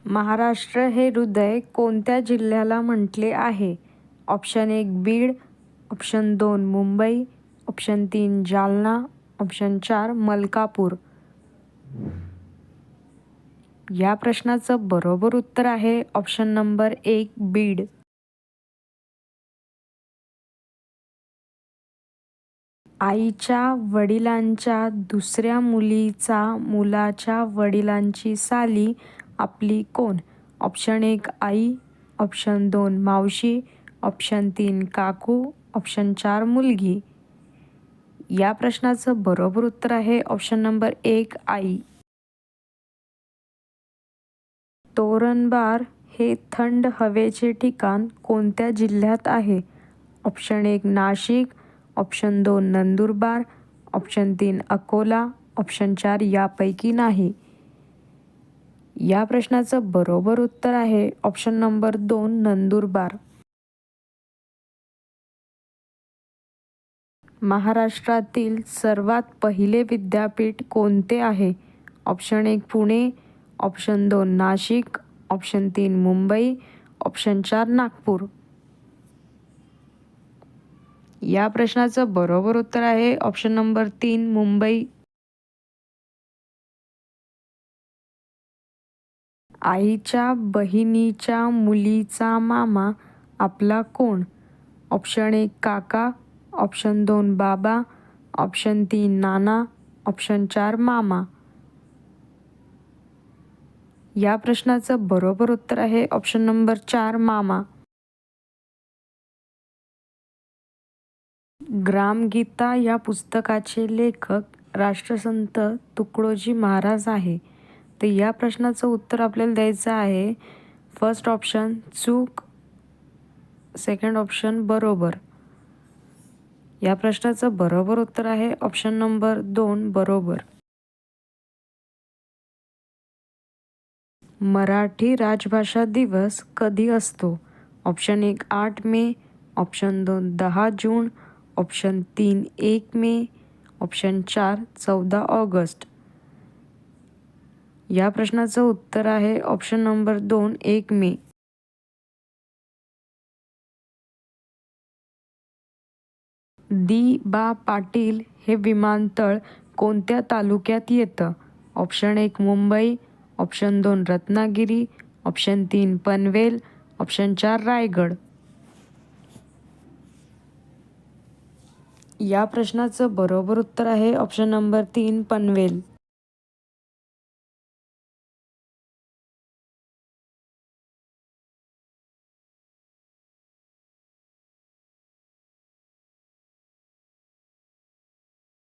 महाराष्ट्र हे हृदय कोणत्या जिल्ह्याला म्हटले आहे? Option 1 Beed, option 2 Mumbai, option 3 Jalna, option 4 Malkapur. या प्रश्नाचं बरोबर उत्तर आहे ऑप्शन नंबर 1 बीड. आईच्या वडिलांच्या दुसऱ्या मुलाच्या वडिलांची साली आपली कोण? ऑप्शन 1 आई, ऑप्शन 2 मावशी, ऑप्शन 3 काकू, ऑप्शन 4 मुलगी. या प्रश्नाचं बरोबर उत्तर आहे ऑप्शन नंबर 1 आई. तोरणबार हे थंड हवेचे ठिकाण कोणत्या जिल्ह्यात आहे? Option 1 Nashik, option 2 Nandurbar, option 3 Akola, option 4 यापैकी नाही. या प्रश्नाचं बरोबर उत्तर आहे ऑप्शन नंबर 2 नंदुरबार. महाराष्ट्रातील सर्वात पहिले विद्यापीठ कोणते आहे? Option 1 Pune, option 2 Nashik, option 3 Mumbai, option 4 Nagpur. या प्रश्नाचं बरोबर उत्तर आहे ऑप्शन नंबर 3 मुंबई. आईच्या बहिणीच्या मुलीचा मामा आपला कोण? ऑप्शन 1 काका, ऑप्शन 2 बाबा, ऑप्शन 3 नाना, ऑप्शन 4 मामा. या प्रश्नाचं बरोबर उत्तर आहे ऑप्शन नंबर 4 मामा. ग्रामगीता या पुस्तकाचे लेखक राष्ट्रसंत तुकडोजी महाराज आहे. तर या प्रश्नाचं उत्तर आपल्याला द्यायचं आहे फर्स्ट ऑप्शन चूक, सेकंड ऑप्शन बरोबर. या प्रश्नाचं बरोबर उत्तर आहे ऑप्शन नंबर 2 बरोबर. मराठी राजभाषा दिवस कधी असतो? ऑप्शन 1 8 मे, ऑप्शन 2 10 जून, ऑप्शन 3 1 मे, ऑप्शन 4 14 ऑगस्ट. या प्रश्नाचं उत्तर आहे ऑप्शन नंबर 2 1 मे. दी.बा. पाटील हे विमानतळ कोणत्या तालुक्यात येतं? Option 1 Mumbai, option 2 Ratnagiri, option 3 Panvel, option 4 Raigad. या प्रश्नाचं बरोबर उत्तर आहे ऑप्शन नंबर 3 पनवेल.